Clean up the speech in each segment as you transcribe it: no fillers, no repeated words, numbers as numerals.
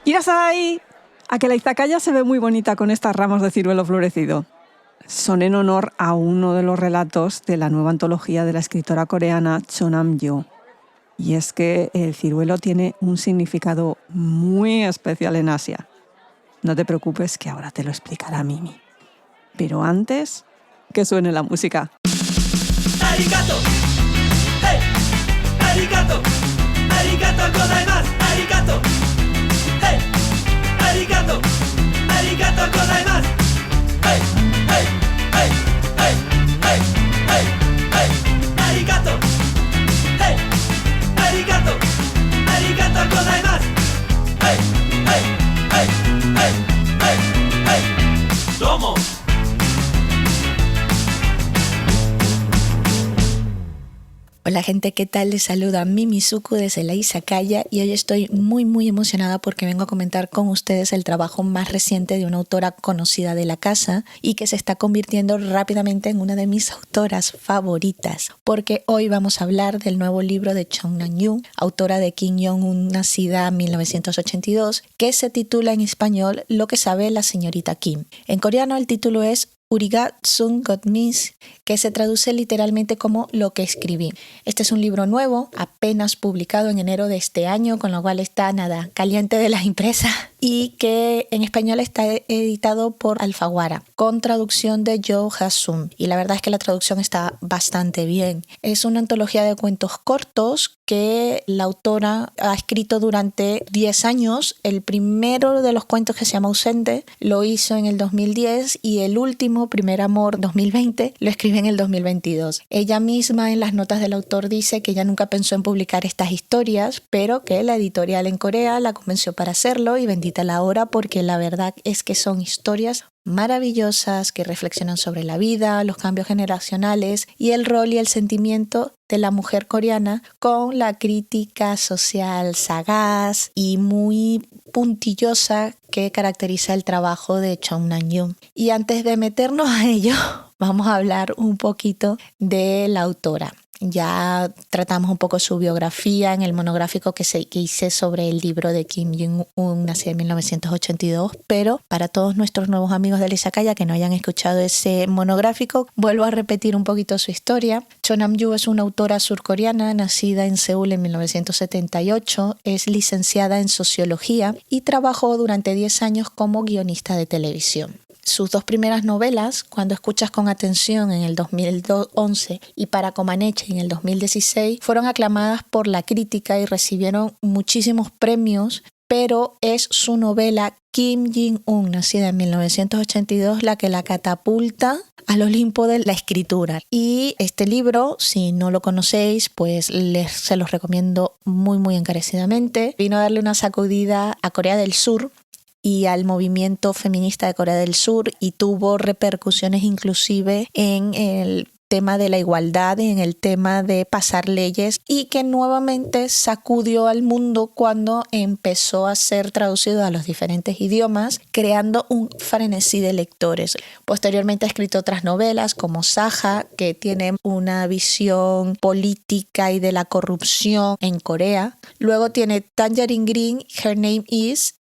Irasai, a que la izakaya se ve muy bonita con estas ramas de ciruelo florecido. Son en honor a uno de los relatos de la nueva antología de la escritora coreana Cho Nam-yo. Y es que el ciruelo tiene un significado muy especial en Asia. No te preocupes que ahora te lo explicará Mimi. Pero antes, que suene la música. ¡Arigato! ¡Hey! ¡Arigato! ¡Arigato gozaimasu! ¡Arigato! ¡Hey! ¡Arigato! ¡Arigato gozaimasu! ¡Hey! ¡Hey! ¡Hey! ¡Hey! ¡Hey! ¡Hey! ¡Hey! ¡Arigato! ¡Hey! ¡Arigato! ¡Arigato gozaimasu! ¡Hey! ¡Hey! ¡Hey! ¡Hey! ¡Hey! ¡Hey! ¡Domo! Hola gente, ¿qué tal? Les saluda Mimi Suku desde la Izakaya y hoy estoy muy emocionada porque vengo a comentar con ustedes el trabajo más reciente de una autora conocida de la casa y que se está convirtiendo rápidamente en una de mis autoras favoritas, porque hoy vamos a hablar del nuevo libro de Cho Nam-yo, autora de Kim Jong-un, nacida en 1982, que se titula en español Lo que sabe la señorita Kim. En coreano el título es Uriga Sun Gotmis, que se traduce literalmente como Lo que escribí. Este es un libro nuevo, apenas publicado en enero de este año, con lo cual está nada caliente de la impresa, y que en español está editado por Alfaguara, con traducción de Jo Ha-sun. Y la verdad es que la traducción está bastante bien. Es una antología de cuentos cortos que la autora ha escrito durante 10 años. El primero de los cuentos, que se llama Ausente, lo hizo en el 2010 y el último, Primer Amor 2020, lo escribe en el 2022. Ella misma en las notas del autor dice que ella nunca pensó en publicar estas historias, pero que la editorial en Corea la convenció para hacerlo y bendita la hora, porque la verdad es que son historias maravillosas que reflexionan sobre la vida, los cambios generacionales y el rol y el sentimiento de la mujer coreana, con la crítica social sagaz y muy puntillosa que caracteriza el trabajo de Cho Nam-yo. Y antes de meternos a ello, vamos a hablar un poquito de la autora. Ya tratamos un poco su biografía en el monográfico que hice sobre el libro de Kim Jong-un, nacido en 1982, pero para todos nuestros nuevos amigos de la Izakaya que no hayan escuchado ese monográfico, vuelvo a repetir un poquito su historia. Cho Nam-yo es una autora surcoreana nacida en Seúl en 1978, es licenciada en Sociología y trabajó durante 10 años como guionista de televisión. Sus dos primeras novelas, Cuando escuchas con atención en el 2011 y Para Comaneci en el 2016, fueron aclamadas por la crítica y recibieron muchísimos premios, pero es su novela Kim Jong-un, nacida en 1982, la que la catapulta al Olimpo de la escritura. Y este libro, si no lo conocéis, pues se los recomiendo muy encarecidamente. Vino a darle una sacudida a Corea del Sur y al movimiento feminista de Corea del Sur y tuvo repercusiones inclusive en el tema de la igualdad, en el tema de pasar leyes, y que nuevamente sacudió al mundo cuando empezó a ser traducido a los diferentes idiomas, creando un frenesí de lectores. Posteriormente ha escrito otras novelas como Saja, que tiene una visión política y de la corrupción en Corea. Luego tiene Tangerine Green, Her Name Is,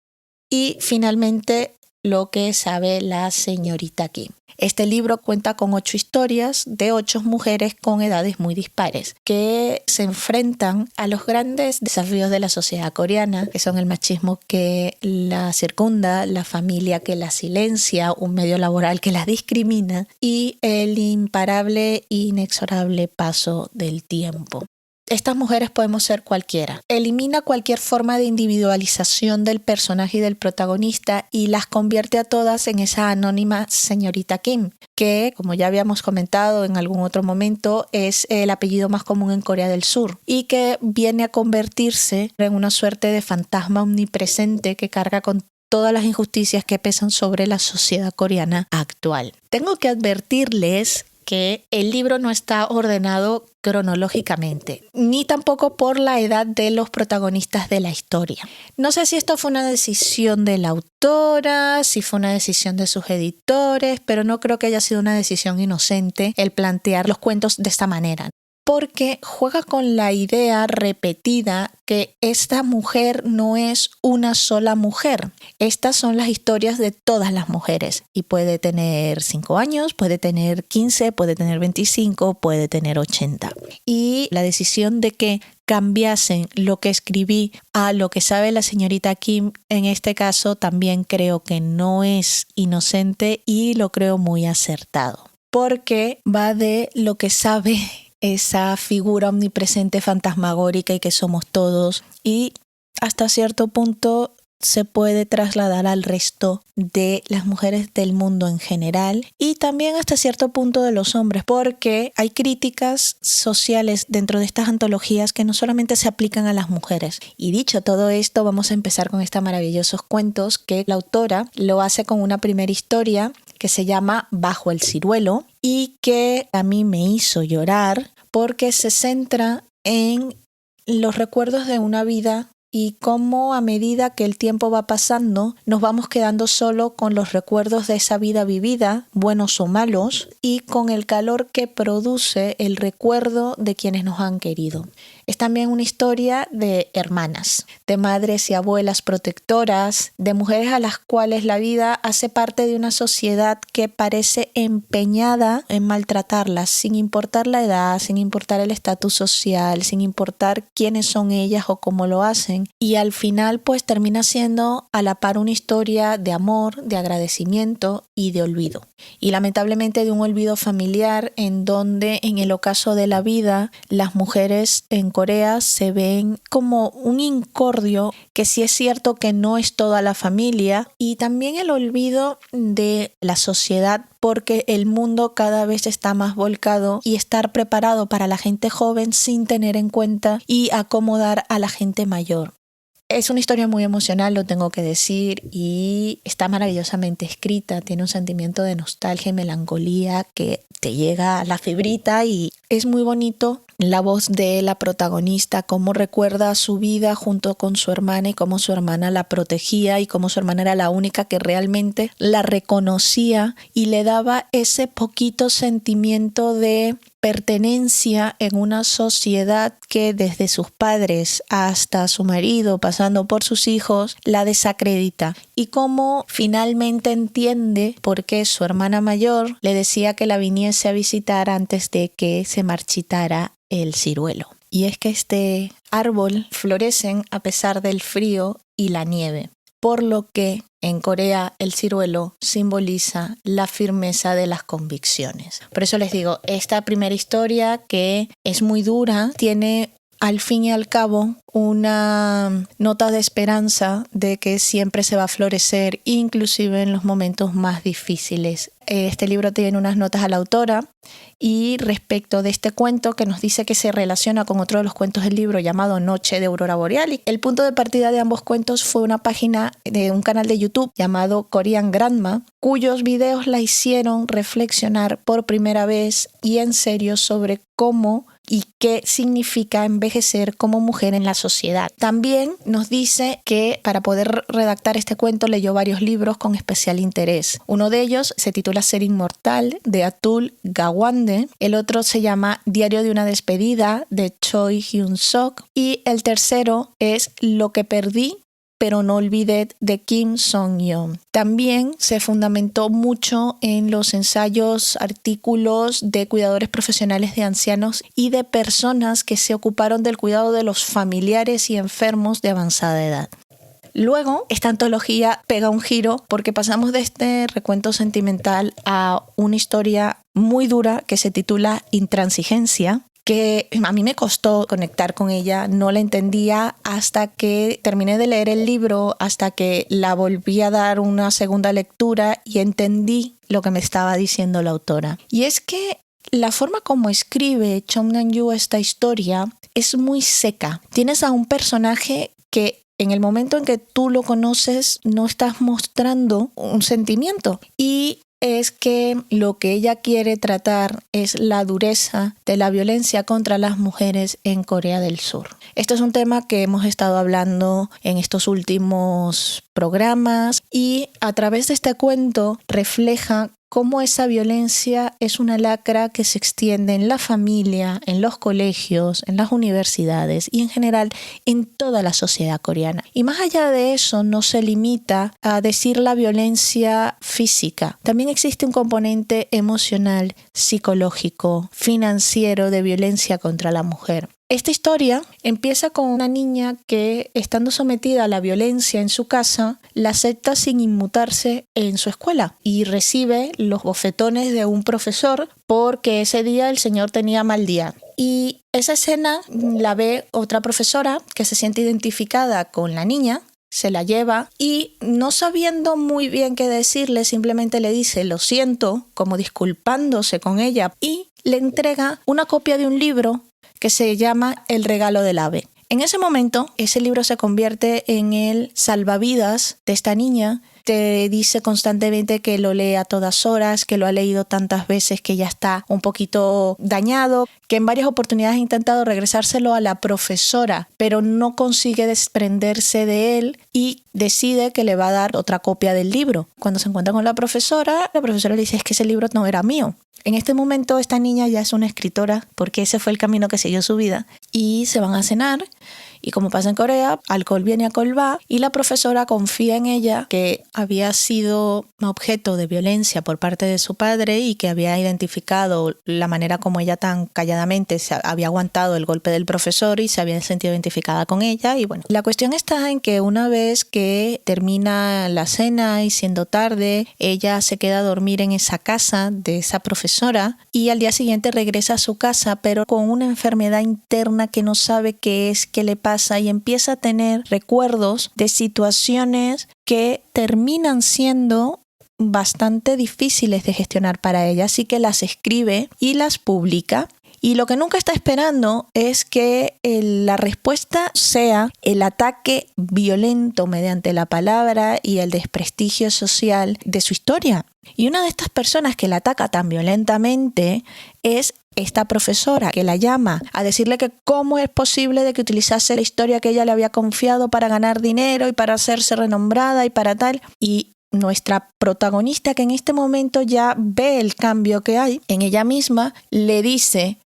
y finalmente Lo que sabe la señorita Kim. Este libro cuenta con 8 historias de 8 mujeres con edades muy dispares que se enfrentan a los grandes desafíos de la sociedad coreana, que son el machismo que la circunda, la familia que la silencia, un medio laboral que la discrimina y el imparable e inexorable paso del tiempo. Estas mujeres podemos ser cualquiera. Elimina cualquier forma de individualización del personaje y del protagonista y las convierte a todas en esa anónima señorita Kim, que, como ya habíamos comentado en algún otro momento, es el apellido más común en Corea del Sur y que viene a convertirse en una suerte de fantasma omnipresente que carga con todas las injusticias que pesan sobre la sociedad coreana actual. Tengo que advertirles que el libro no está ordenado cronológicamente, ni tampoco por la edad de los protagonistas de la historia. No sé si esto fue una decisión de la autora, si fue una decisión de sus editores, pero no creo que haya sido una decisión inocente el plantear los cuentos de esta manera. porque juega con la idea repetida que esta mujer no es una sola mujer. Estas son las historias de todas las mujeres y puede tener 5 años, puede tener 15, puede tener 25, puede tener 80. Y la decisión de que cambiasen lo que escribí a lo que sabe la señorita Kim, en este caso también creo que no es inocente y lo creo muy acertado, porque va de lo que sabe esa figura omnipresente fantasmagórica y que somos todos, y hasta cierto punto se puede trasladar al resto de las mujeres del mundo en general y también hasta cierto punto de los hombres, porque hay críticas sociales dentro de estas antologías que no solamente se aplican a las mujeres. Y dicho todo esto, vamos a empezar con estos maravillosos cuentos que la autora lo hace con una primera historia que se llama Bajo el ciruelo y que a mí me hizo llorar porque se centra en los recuerdos de una vida y cómo a medida que el tiempo va pasando nos vamos quedando solo con los recuerdos de esa vida vivida, buenos o malos, y con el calor que produce el recuerdo de quienes nos han querido. Es también una historia de hermanas, de madres y abuelas protectoras, de mujeres a las cuales la vida hace parte de una sociedad que parece empeñada en maltratarlas, sin importar la edad, sin importar el estatus social, sin importar quiénes son ellas o cómo lo hacen. Y al final pues termina siendo a la par una historia de amor, de agradecimiento y de olvido. Y lamentablemente de un olvido familiar en donde en el ocaso de la vida las mujeres en Corea se ven como un incordio, que sí es cierto que no es toda la familia, y también el olvido de la sociedad porque el mundo cada vez está más volcado y estar preparado para la gente joven sin tener en cuenta y acomodar a la gente mayor. Es una historia muy emocional, lo tengo que decir, y está maravillosamente escrita, tiene un sentimiento de nostalgia y melancolía que te llega a la fibrita y es muy bonito. La voz de la protagonista, cómo recuerda su vida junto con su hermana y cómo su hermana la protegía y cómo su hermana era la única que realmente la reconocía y le daba ese poquito sentimiento de pertenencia en una sociedad que desde sus padres hasta su marido, pasando por sus hijos, la desacredita. Y cómo finalmente entiende por qué su hermana mayor le decía que la viniese a visitar antes de que se marchitara el ciruelo. Y es que este árbol florece a pesar del frío y la nieve, por lo que en Corea el ciruelo simboliza la firmeza de las convicciones. Por eso les digo, esta primera historia, que es muy dura, tiene al fin y al cabo una nota de esperanza de que siempre se va a florecer, inclusive en los momentos más difíciles. Este libro tiene unas notas a la autora y respecto de este cuento que nos dice que se relaciona con otro de los cuentos del libro llamado Noche de Aurora Boreal. Y el punto de partida de ambos cuentos fue una página de un canal de YouTube llamado Korean Grandma, cuyos videos la hicieron reflexionar por primera vez y en serio sobre cómo y qué significa envejecer como mujer en la sociedad. También nos dice que para poder redactar este cuento leyó varios libros con especial interés. Uno de ellos se titula Ser Inmortal, de Atul Gawande. El otro se llama Diario de una despedida, de Choi Hyun-sok. Y el tercero es Lo que perdí, pero no olvidé, de Kim Song-yeon. También se fundamentó mucho en los ensayos, artículos de cuidadores profesionales de ancianos y de personas que se ocuparon del cuidado de los familiares y enfermos de avanzada edad. Luego, esta antología pega un giro porque pasamos de este recuento sentimental a una historia muy dura que se titula Intransigencia, que a mí me costó conectar con ella, no la entendía hasta que terminé de leer el libro, hasta que la volví a dar una segunda lectura y entendí lo que me estaba diciendo la autora. Y es que la forma como escribe Chong Nam-yu esta historia es muy seca. Tienes a un personaje que en el momento en que tú lo conoces no estás mostrando un sentimiento, y es que lo que ella quiere tratar es la dureza de la violencia contra las mujeres en Corea del Sur. Esto es un tema que hemos estado hablando en estos últimos programas y a través de este cuento refleja cómo esa violencia es una lacra que se extiende en la familia, en los colegios, en las universidades y en general en toda la sociedad coreana. Y más allá de eso, no se limita a decir la violencia física. También existe un componente emocional, psicológico, financiero de violencia contra la mujer. Esta historia empieza con una niña que, estando sometida a la violencia en su casa, la acepta sin inmutarse en su escuela y recibe los bofetones de un profesor porque ese día el señor tenía mal día. Y esa escena la ve otra profesora que se siente identificada con la niña, se la lleva y, no sabiendo muy bien qué decirle, simplemente le dice lo siento, como disculpándose con ella, y le entrega una copia de un libro que se llama El regalo del ave. En ese momento, ese libro se convierte en el salvavidas de esta niña. Te dice constantemente que lo lee a todas horas, que lo ha leído tantas veces que ya está un poquito dañado, que en varias oportunidades ha intentado regresárselo a la profesora, pero no consigue desprenderse de él y decide que le va a dar otra copia del libro. Cuando se encuentra con la profesora le dice: es que ese libro no era mío. En este momento esta niña ya es una escritora porque ese fue el camino que siguió su vida, y se van a cenar. Y como pasa en Corea, alcohol viene, alcohol va, y la profesora confía en ella, que había sido objeto de violencia por parte de su padre y que había identificado la manera como ella tan calladamente se había aguantado el golpe del profesor y se había sentido identificada con ella. Y bueno, la cuestión está en que una vez que termina la cena y siendo tarde, ella se queda a dormir en esa casa de esa profesora y al día siguiente regresa a su casa, pero con una enfermedad interna que no sabe qué es, qué le pasa, y empieza a tener recuerdos de situaciones que terminan siendo bastante difíciles de gestionar para ella, así que las escribe y las publica. Y lo que nunca está esperando es que la respuesta sea el ataque violento mediante la palabra y el desprestigio social de su historia. Y una de estas personas que la ataca tan violentamente es esta profesora, que la llama a decirle que cómo es posible de que utilizase la historia que ella le había confiado para ganar dinero y para hacerse renombrada y para tal. Y nuestra protagonista, que en este momento ya ve el cambio que hay en ella misma, le dice: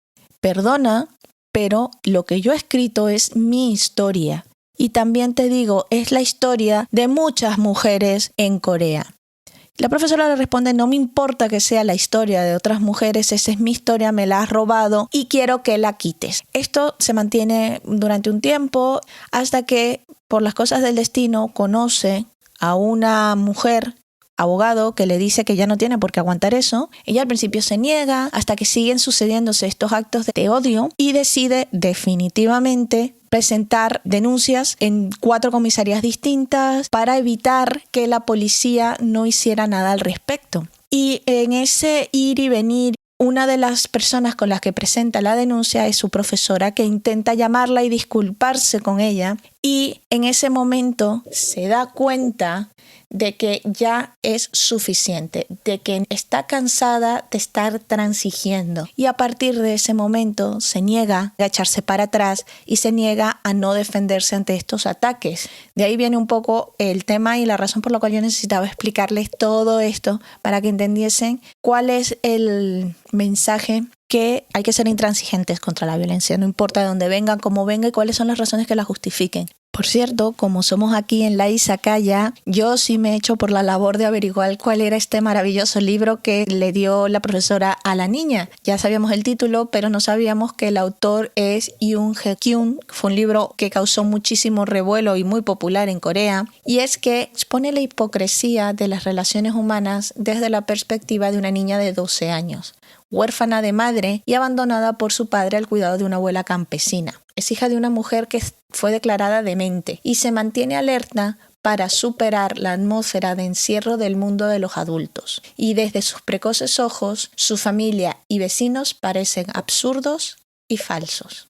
perdona, pero lo que yo he escrito es mi historia. Y también te digo, es la historia de muchas mujeres en Corea. La profesora le responde: no me importa que sea la historia de otras mujeres, esa es mi historia, me la has robado y quiero que la quites. Esto se mantiene durante un tiempo hasta que, por las cosas del destino, conoce a una mujer abogado que le dice que ya no tiene por qué aguantar eso. Ella al principio se niega hasta que siguen sucediéndose estos actos de odio y decide definitivamente presentar denuncias en 4 comisarías distintas para evitar que la policía no hiciera nada al respecto. Y en ese ir y venir, una de las personas con las que presenta la denuncia es su profesora, que intenta llamarla y disculparse con ella, y en ese momento se da cuenta de que ya es suficiente, de que está cansada de estar transigiendo, y a partir de ese momento se niega a echarse para atrás y se niega a no defenderse ante estos ataques. De ahí viene un poco el tema y la razón por la cual yo necesitaba explicarles todo esto para que entendiesen cuál es el mensaje: que hay que ser intransigentes contra la violencia, no importa de dónde venga, cómo venga y cuáles son las razones que la justifiquen. Por cierto, como somos aquí en la Izakaya, yo sí me he hecho por la labor de averiguar cuál era este maravilloso libro que le dio la profesora a la niña. Ya sabíamos el título, pero no sabíamos que el autor es Yoon Hae-kyun. Fue un libro que causó muchísimo revuelo y muy popular en Corea, y es que expone la hipocresía de las relaciones humanas desde la perspectiva de una niña de 12 años. Huérfana de madre y abandonada por su padre al cuidado de una abuela campesina. Es hija de una mujer que fue declarada demente y se mantiene alerta para superar la atmósfera de encierro del mundo de los adultos. Y desde sus precoces ojos, su familia y vecinos parecen absurdos y falsos.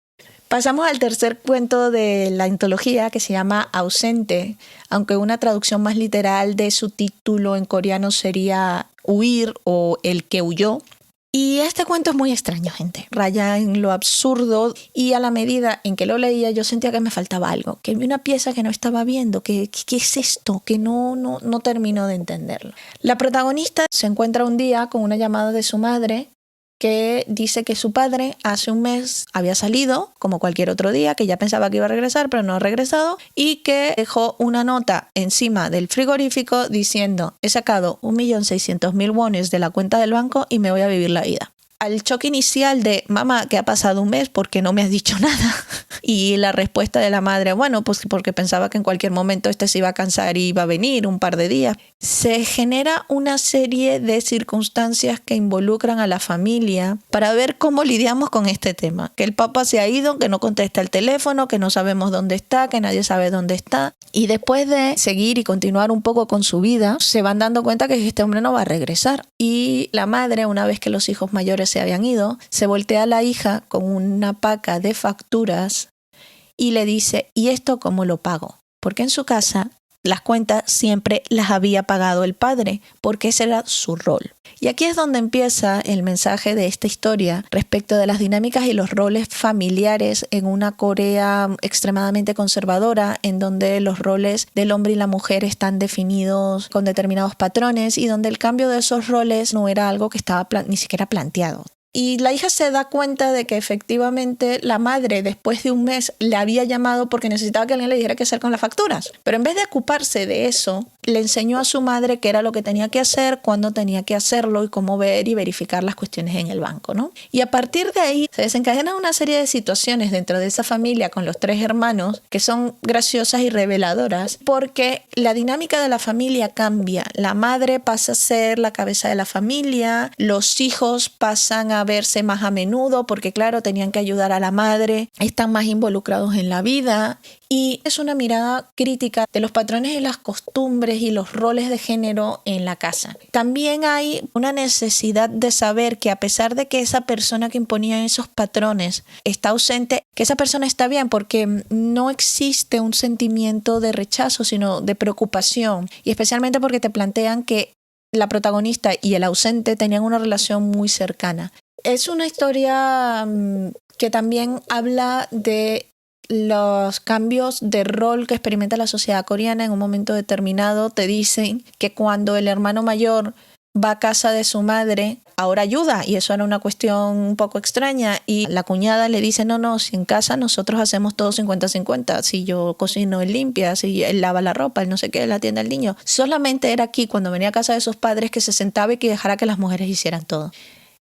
Pasamos al tercer cuento de la antología, que se llama Ausente, aunque una traducción más literal de su título en coreano sería Huir o El que huyó. Y este cuento es muy extraño, gente. Raya en lo absurdo y a la medida en que lo leía yo sentía que me faltaba algo, que vi una pieza que no estaba viendo, que ¿qué es esto? Que no termino de entenderlo. La protagonista se encuentra un día con una llamada de su madre que dice que su padre hace un mes había salido, como cualquier otro día, que ya pensaba que iba a regresar, pero no ha regresado, y que dejó una nota encima del frigorífico diciendo: he sacado 1.600.000 wones de la cuenta del banco y me voy a vivir la vida. Al choque inicial de mamá, que ha pasado un mes, ¿por qué no me has dicho nada? Y la respuesta de la madre, bueno, pues porque pensaba que en cualquier momento se iba a cansar y iba a venir un par de días. Se genera una serie de circunstancias que involucran a la familia para ver cómo lidiamos con este tema. Que el papá se ha ido, que no contesta el teléfono, que no sabemos dónde está, que nadie sabe dónde está. Y después de seguir y continuar un poco con su vida, se van dando cuenta que este hombre no va a regresar. Y la madre, una vez que los hijos mayores se habían ido, se voltea a la hija con una paca de facturas y le dice: ¿y esto cómo lo pago? Porque en su casa las cuentas siempre las había pagado el padre, porque ese era su rol. Y aquí es donde empieza el mensaje de esta historia respecto de las dinámicas y los roles familiares en una Corea extremadamente conservadora, en donde los roles del hombre y la mujer están definidos con determinados patrones y donde el cambio de esos roles no era algo que estaba ni siquiera planteado. Y la hija se da cuenta de que efectivamente la madre después de un mes le había llamado porque necesitaba que alguien le dijera qué hacer con las facturas. Pero en vez de ocuparse de eso, le enseñó a su madre qué era lo que tenía que hacer, cuándo tenía que hacerlo y cómo ver y verificar las cuestiones en el banco, ¿no? Y a partir de ahí se desencadenan una serie de situaciones dentro de esa familia con los 3 hermanos que son graciosas y reveladoras porque la dinámica de la familia cambia. La madre pasa a ser la cabeza de la familia, los hijos pasan a verse más a menudo porque claro, tenían que ayudar a la madre, están más involucrados en la vida y es una mirada crítica de los patrones y las costumbres y los roles de género en la casa. También hay una necesidad de saber que a pesar de que esa persona que imponía esos patrones está ausente, que esa persona está bien porque no existe un sentimiento de rechazo sino de preocupación y especialmente porque te plantean que la protagonista y el ausente tenían una relación muy cercana. Es una historia que también habla de los cambios de rol que experimenta la sociedad coreana. En un momento determinado te dicen que cuando el hermano mayor va a casa de su madre, ahora ayuda, y eso era una cuestión un poco extraña, y la cuñada le dice, no, si en casa nosotros hacemos todo 50-50, si yo cocino, él limpia, si él lava la ropa, él no sé qué, él atiende al niño. Solamente era aquí, cuando venía a casa de sus padres, que se sentaba y que dejara que las mujeres hicieran todo.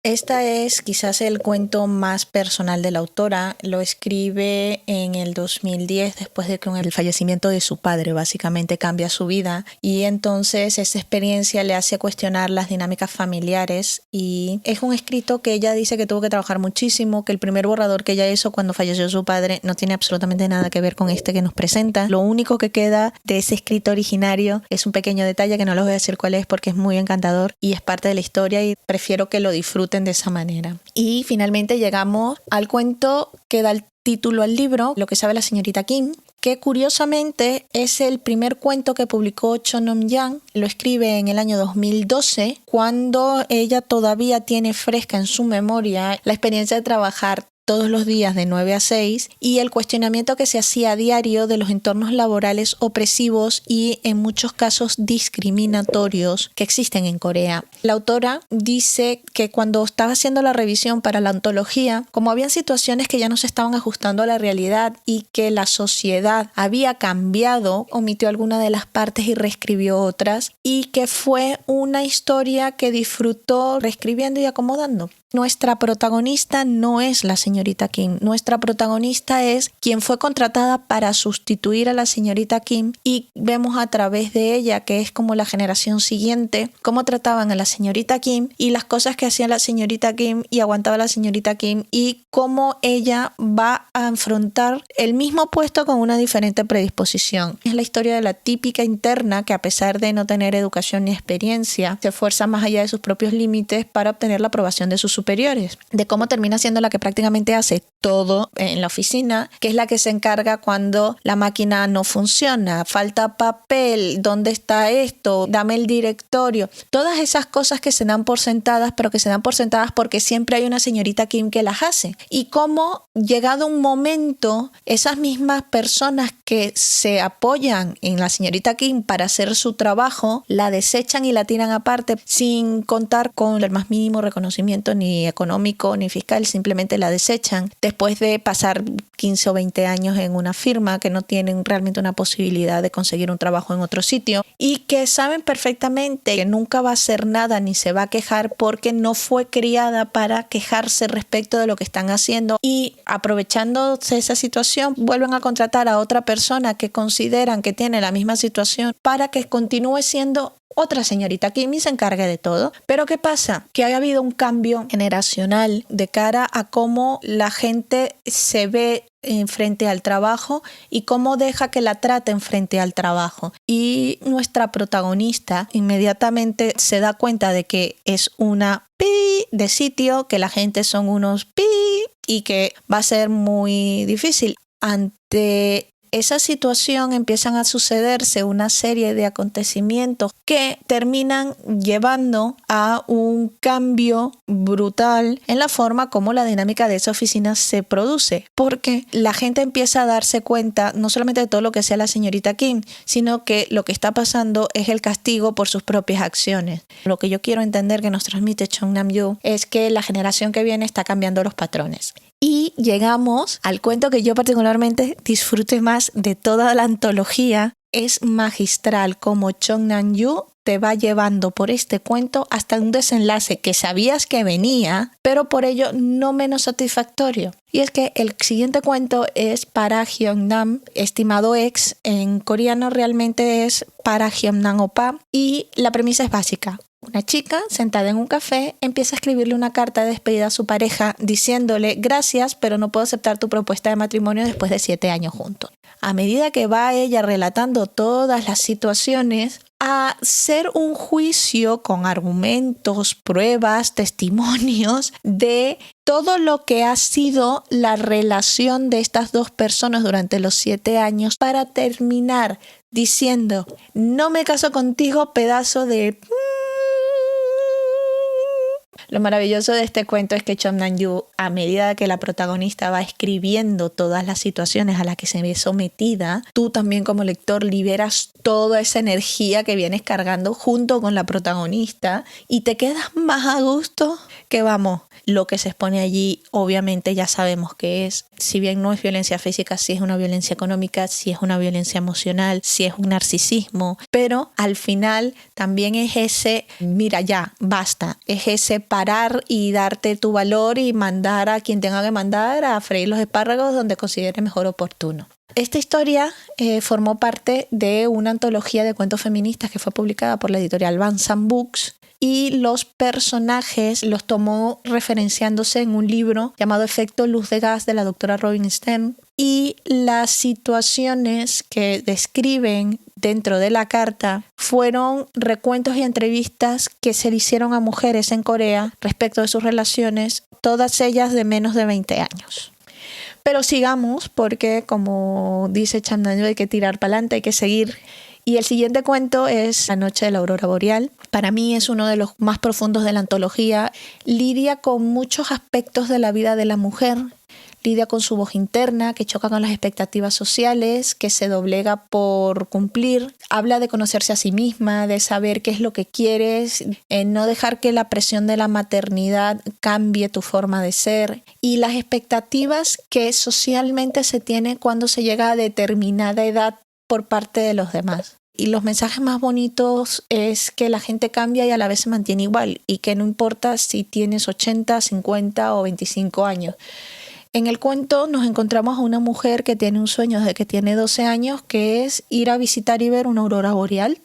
Esta es quizás el cuento más personal de la autora. Lo escribe en el 2010, después de que con el fallecimiento de su padre básicamente cambia su vida, y entonces esa experiencia le hace cuestionar las dinámicas familiares, y es un escrito que ella dice que tuvo que trabajar muchísimo, que el primer borrador que ella hizo cuando falleció su padre no tiene absolutamente nada que ver con este que nos presenta. Lo único que queda de ese escrito originario es un pequeño detalle que no les voy a decir cuál es porque es muy encantador y es parte de la historia y prefiero que lo disfruten de esa manera. Y finalmente llegamos al cuento que da el título al libro, Lo que sabe la señorita Kim, que curiosamente es el primer cuento que publicó Cho Nam-yang. Lo escribe en el año 2012, cuando ella todavía tiene fresca en su memoria la experiencia de trabajar todos los días de 9 a 6 y el cuestionamiento que se hacía a diario de los entornos laborales opresivos y en muchos casos discriminatorios que existen en Corea. La autora dice que cuando estaba haciendo la revisión para la antología, como habían situaciones que ya no se estaban ajustando a la realidad y que la sociedad había cambiado, omitió alguna de las partes y reescribió otras, y que fue una historia que disfrutó reescribiendo y acomodando. Nuestra protagonista no es la señorita Kim. Nuestra protagonista es quien fue contratada para sustituir a la señorita Kim, y vemos a través de ella, que es como la generación siguiente, cómo trataban a la señorita Kim y las cosas que hacía la señorita Kim y aguantaba la señorita Kim, y cómo ella va a afrontar el mismo puesto con una diferente predisposición. Es la historia de la típica interna que, a pesar de no tener educación ni experiencia, se esfuerza más allá de sus propios límites para obtener la aprobación de sus superiores, de cómo termina siendo la que prácticamente hace todo en la oficina, que es la que se encarga cuando la máquina no funciona, falta papel, ¿dónde está esto? Dame el directorio. Todas esas cosas que se dan por sentadas, pero que se dan por sentadas porque siempre hay una señorita Kim que las hace. Y cómo, llegado un momento, esas mismas personas que se apoyan en la señorita Kim para hacer su trabajo, la desechan y la tiran aparte sin contar con el más mínimo reconocimiento ni económico ni fiscal, simplemente la desechan después de pasar 15 o 20 años en una firma, que no tienen realmente una posibilidad de conseguir un trabajo en otro sitio y que saben perfectamente que nunca va a hacer nada ni se va a quejar porque no fue criada para quejarse respecto de lo que están haciendo, y aprovechándose esa situación vuelven a contratar a otra persona que consideran que tiene la misma situación para que continúe siendo otra señorita Kim y se encargue de todo. Pero ¿qué pasa? Que ha habido un cambio generacional de cara a cómo la gente se ve en frente al trabajo y cómo deja que la traten frente al trabajo. Y nuestra protagonista inmediatamente se da cuenta de que es una pi de sitio, que la gente son unos pi y que va a ser muy difícil. Ante esa situación empiezan a sucederse una serie de acontecimientos que terminan llevando a un cambio brutal en la forma como la dinámica de esa oficina se produce, porque la gente empieza a darse cuenta no solamente de todo lo que sea la señorita Kim, sino que lo que está pasando es el castigo por sus propias acciones. Lo que yo quiero entender que nos transmite Chong Nam-yu es que la generación que viene está cambiando los patrones. Y llegamos al cuento que yo particularmente disfruté más de toda la antología. Es magistral como Chong Nam-yu te va llevando por este cuento hasta un desenlace que sabías que venía, pero por ello no menos satisfactorio. Y es que el siguiente cuento es Para Hyun-nam, estimado ex. En coreano realmente es Para Hyun-nam Oppa, y la premisa es básica. Una chica sentada en un café empieza a escribirle una carta de despedida a su pareja diciéndole: gracias, pero no puedo aceptar tu propuesta de matrimonio después de 7 años juntos. A medida que va ella relatando todas las situaciones, a hacer un juicio con argumentos, pruebas, testimonios de todo lo que ha sido la relación de estas dos personas durante los 7 años, para terminar diciendo: no me caso contigo, pedazo de... Lo maravilloso de este cuento es que Chong Nam-yu, a medida que la protagonista va escribiendo todas las situaciones a las que se ve sometida, tú también como lector liberas toda esa energía que vienes cargando junto con la protagonista y te quedas más a gusto. Que vamos, lo que se expone allí obviamente ya sabemos que es, si bien no es violencia física, sí es una violencia económica, sí es una violencia emocional, sí es un narcisismo, pero al final también es ese, mira ya, basta, es ese parar y darte tu valor y mandar a quien tenga que mandar a freír los espárragos donde considere mejor oportuno. Esta historia formó parte de una antología de cuentos feministas que fue publicada por la editorial Bansan Books, y los personajes los tomó referenciándose en un libro llamado Efecto Luz de Gas de la doctora Robin Stern, y las situaciones que describen dentro de la carta fueron recuentos y entrevistas que se le hicieron a mujeres en Corea respecto de sus relaciones, todas ellas de menos de 20 años. Pero sigamos, porque como dice Chong Nam-yu, hay que tirar para adelante, hay que seguir. Y el siguiente cuento es La noche de la aurora boreal. Para mí es uno de los más profundos de la antología. Lidia con muchos aspectos de la vida de la mujer. Lidia con su voz interna, que choca con las expectativas sociales, que se doblega por cumplir. Habla de conocerse a sí misma, de saber qué es lo que quieres, no dejar que la presión de la maternidad cambie tu forma de ser. Y las expectativas que socialmente se tienen cuando se llega a determinada edad por parte de los demás. Y los mensajes más bonitos es que la gente cambia y a la vez se mantiene igual, y que no importa si tienes 80, 50 o 25 años. En el cuento nos encontramos a una mujer que tiene un sueño desde que tiene 12 años, que es ir a visitar y ver una aurora boreal.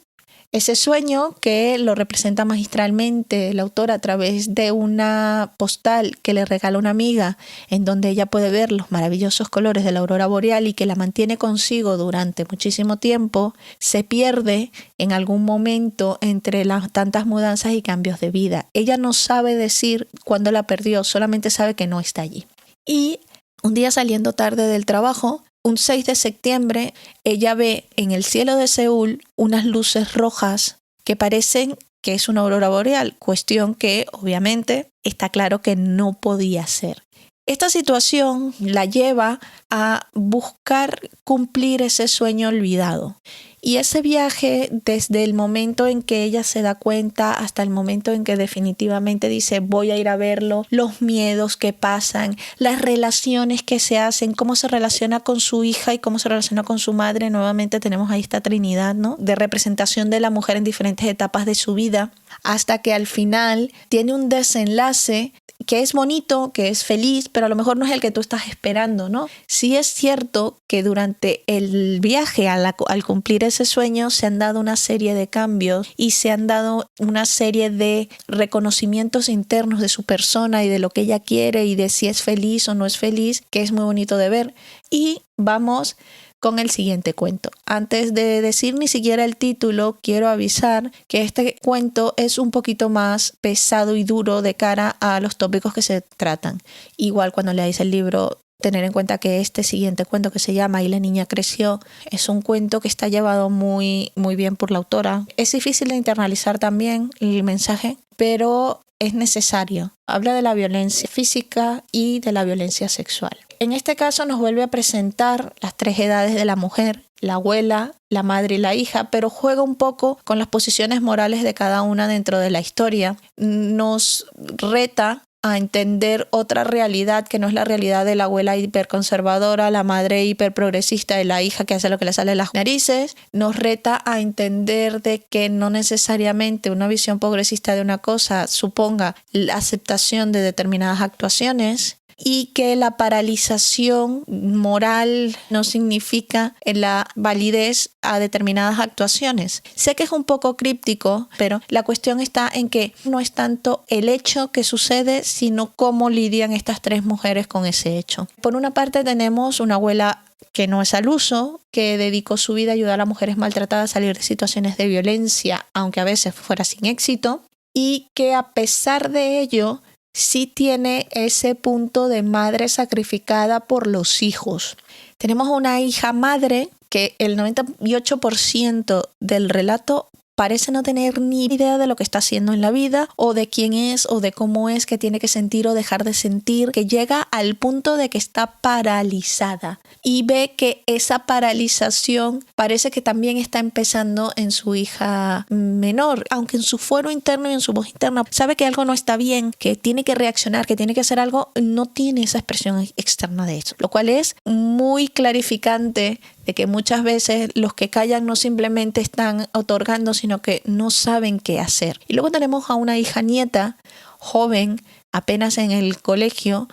Ese sueño, que lo representa magistralmente la autora a través de una postal que le regala una amiga, en donde ella puede ver los maravillosos colores de la aurora boreal y que la mantiene consigo durante muchísimo tiempo, se pierde en algún momento entre las tantas mudanzas y cambios de vida. Ella no sabe decir cuándo la perdió, solamente sabe que no está allí. Y un día, saliendo tarde del trabajo, un 6 de septiembre, ella ve en el cielo de Seúl unas luces rojas que parecen que es una aurora boreal, cuestión que obviamente está claro que no podía ser. Esta situación la lleva a buscar cumplir ese sueño olvidado. Y ese viaje, desde el momento en que ella se da cuenta hasta el momento en que definitivamente dice voy a ir a verlo, los miedos que pasan, las relaciones que se hacen, cómo se relaciona con su hija y cómo se relaciona con su madre. Nuevamente tenemos ahí esta trinidad, ¿no?, de representación de la mujer en diferentes etapas de su vida, hasta que al final tiene un desenlace que es bonito, que es feliz, pero a lo mejor no es el que tú estás esperando, ¿no? Sí es cierto que durante el viaje al cumplir ese sueño se han dado una serie de cambios y se han dado una serie de reconocimientos internos de su persona y de lo que ella quiere y de si es feliz o no es feliz, que es muy bonito de ver. Y vamos con el siguiente cuento. Antes de decir ni siquiera el título, quiero avisar que este cuento es un poquito más pesado y duro de cara a los tópicos que se tratan. Igual cuando leáis el libro, tener en cuenta que este siguiente cuento, que se llama Y la niña creció, es un cuento que está llevado muy, muy bien por la autora. Es difícil de internalizar también el mensaje, pero es necesario. Habla de la violencia física y de la violencia sexual. En este caso nos vuelve a presentar las 3 edades de la mujer, la abuela, la madre y la hija, pero juega un poco con las posiciones morales de cada una dentro de la historia. Nos reta a entender otra realidad que no es la realidad de la abuela hiperconservadora, la madre hiperprogresista y la hija que hace lo que le sale de las narices. Nos reta a entender de que no necesariamente una visión progresista de una cosa suponga la aceptación de determinadas actuaciones, y que la paralización moral no significa la validez a determinadas actuaciones. Sé que es un poco críptico, pero la cuestión está en que no es tanto el hecho que sucede, sino cómo lidian estas 3 mujeres con ese hecho. Por una parte tenemos una abuela que no es al uso, que dedicó su vida a ayudar a las mujeres maltratadas a salir de situaciones de violencia, aunque a veces fuera sin éxito, y que a pesar de ello sí tiene ese punto de madre sacrificada por los hijos. Tenemos una hija madre que el 98% del relato parece no tener ni idea de lo que está haciendo en la vida, o de quién es, o de cómo es que tiene que sentir o dejar de sentir, que llega al punto de que está paralizada y ve que esa paralización parece que también está empezando en su hija menor, aunque en su fuero interno y en su voz interna sabe que algo no está bien, que tiene que reaccionar, que tiene que hacer algo, no tiene esa expresión externa de eso, lo cual es muy clarificante de que muchas veces los que callan no simplemente están otorgando, sino que no saben qué hacer. Y luego tenemos a una hija nieta, joven, apenas en el colegio,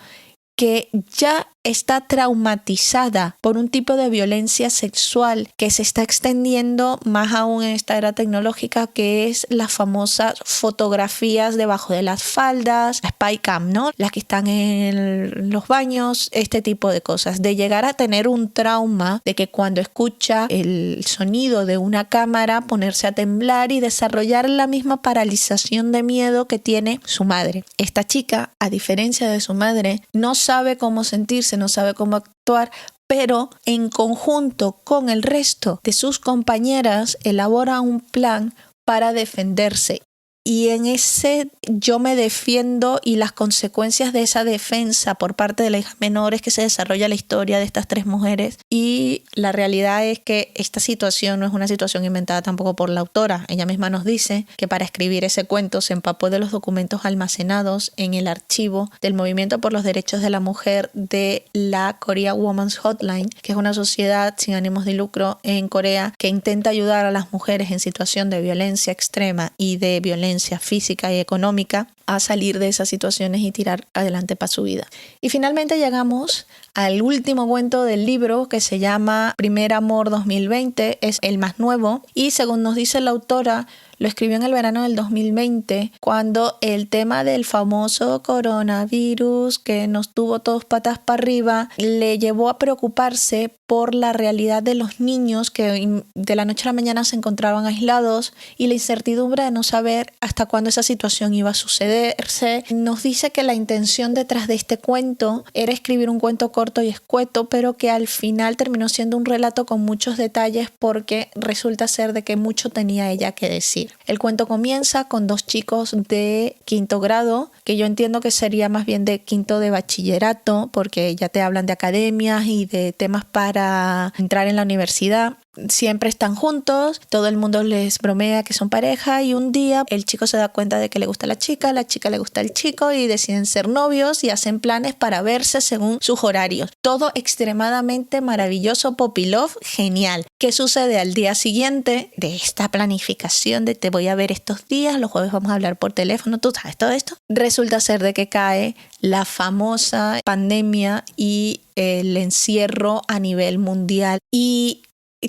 que ya está traumatizada por un tipo de violencia sexual que se está extendiendo más aún en esta era tecnológica, que es las famosas fotografías debajo de las faldas, la spy cam, ¿no? Las que están en los baños, este tipo de cosas, de llegar a tener un trauma de que cuando escucha el sonido de una cámara ponerse a temblar y desarrollar la misma paralización de miedo que tiene su madre. Esta chica, a diferencia de su madre, no sabe cómo sentirse, no sabe cómo actuar, pero en conjunto con el resto de sus compañeras elabora un plan para defenderse. Y en ese yo me defiendo y las consecuencias de esa defensa por parte de la hija menor es que se desarrolla la historia de estas 3 mujeres. Y la realidad es que esta situación no es una situación inventada tampoco por la autora. Ella misma nos dice que para escribir ese cuento se empapó de los documentos almacenados en el archivo del Movimiento por los Derechos de la Mujer de la Korea Women's Hotline, que es una sociedad sin ánimos de lucro en Corea que intenta ayudar a las mujeres en situación de violencia extrema y de violencia supervivencia física y económica a salir de esas situaciones y tirar adelante para su vida. Y finalmente llegamos al último cuento del libro, que se llama Primer Amor 2020, es el más nuevo y según nos dice la autora, lo escribió en el verano del 2020, cuando el tema del famoso coronavirus que nos tuvo todos patas para arriba le llevó a preocuparse por la realidad de los niños que de la noche a la mañana se encontraban aislados y la incertidumbre de no saber hasta cuándo esa situación iba a sucederse. Nos dice que la intención detrás de este cuento era escribir un cuento corto y escueto, pero que al final terminó siendo un relato con muchos detalles porque resulta ser de que mucho tenía ella que decir. El cuento comienza con dos chicos de 5º grado, que yo entiendo que sería más bien de 5º de bachillerato, porque ya te hablan de academias y de temas para entrar en la universidad. Siempre están juntos, todo el mundo les bromea que son pareja y un día el chico se da cuenta de que le gusta la chica le gusta el chico y deciden ser novios y hacen planes para verse según sus horarios. Todo extremadamente maravilloso, poppy love, genial. ¿Qué sucede al día siguiente de esta planificación de te voy a ver estos días, los jueves vamos a hablar por teléfono, tú sabes todo esto? Resulta ser de que cae la famosa pandemia y el encierro a nivel mundial y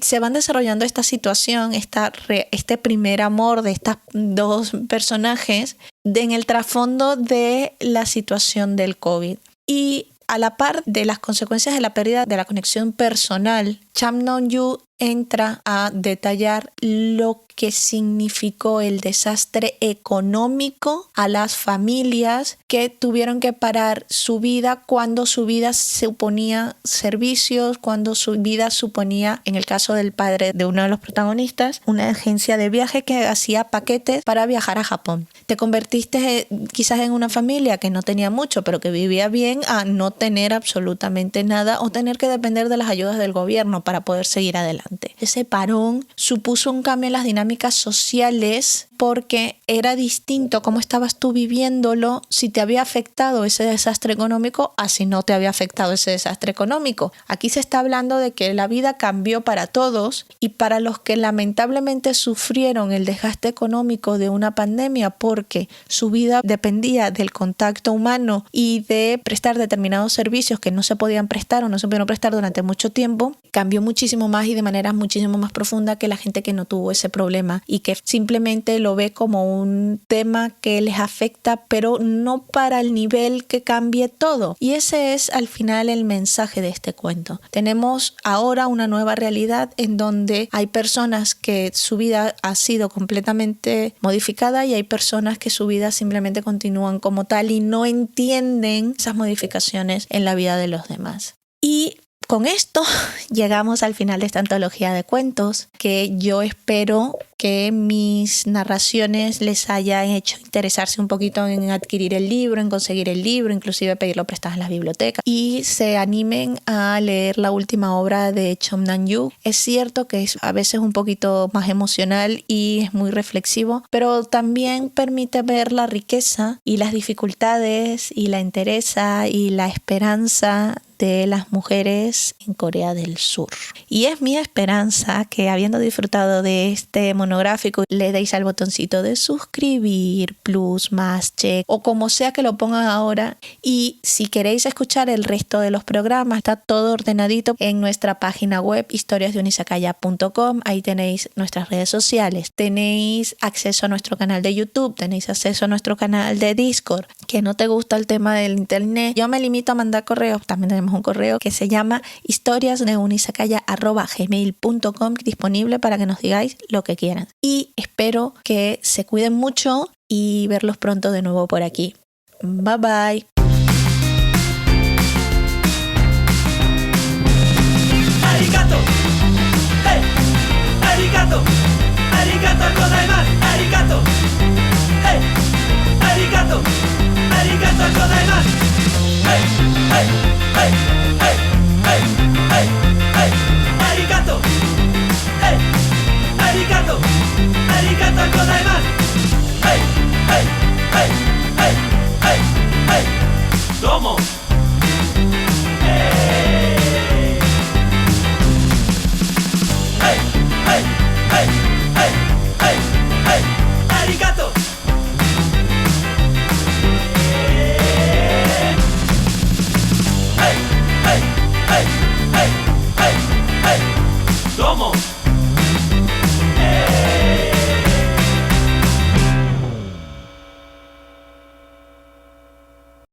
se van desarrollando esta situación, este primer amor de estas dos personajes en el trasfondo de la situación del COVID. Y a la par de las consecuencias de la pérdida de la conexión personal, Cham Nong-yu entra a detallar lo que significó el desastre económico a las familias que tuvieron que parar su vida cuando su vida suponía servicios, cuando su vida suponía, en el caso del padre de uno de los protagonistas, una agencia de viaje que hacía paquetes para viajar a Japón. Te convertiste quizás en una familia que no tenía mucho pero que vivía bien a no tener absolutamente nada o tener que depender de las ayudas del gobierno para poder seguir adelante. Ese parón supuso un cambio en las dinámicas sociales porque era distinto cómo estabas tú viviéndolo si te había afectado ese desastre económico a si no te había afectado ese desastre económico. Aquí se está hablando de que la vida cambió para todos y para los que lamentablemente sufrieron el desgaste económico de una pandemia porque su vida dependía del contacto humano y de prestar determinados servicios que no se podían prestar o no se pudieron prestar durante mucho tiempo, cambió muchísimo más y de manera muchísimo más profunda que la gente que no tuvo ese problema y que simplemente lo ve como un tema que les afecta, pero no para el nivel que cambie todo. Y ese es al final el mensaje de este cuento. Tenemos ahora una nueva realidad en donde hay personas que su vida ha sido completamente modificada y hay personas que su vida simplemente continúan como tal y no entienden esas modificaciones en la vida de los demás. Y con esto llegamos al final de esta antología de cuentos que yo espero que mis narraciones les hayan hecho interesarse un poquito en adquirir el libro, en conseguir el libro, inclusive pedirlo prestado en las bibliotecas y se animen a leer la última obra de Cham Nong-yu. Es cierto que es a veces un poquito más emocional y es muy reflexivo, pero también permite ver la riqueza y las dificultades y la entereza y la esperanza de las mujeres en Corea del Sur. Y es mi esperanza que habiendo disfrutado de este monográfico le deis al botoncito de suscribir, plus, más, check o como sea que lo pongan ahora. Y si queréis escuchar el resto de los programas, está todo ordenadito en nuestra página web historiasdeunisakaya.com. Ahí tenéis nuestras redes sociales, tenéis acceso a nuestro canal de YouTube, tenéis acceso a nuestro canal de Discord. Que no te gusta el tema del internet, yo me limito a mandar correos. También tenemos un correo que se llama historiasdeunisakaya@gmail.com, disponible para que nos digáis lo que quieran. Y espero que se cuiden mucho y verlos pronto de nuevo por aquí. Bye bye.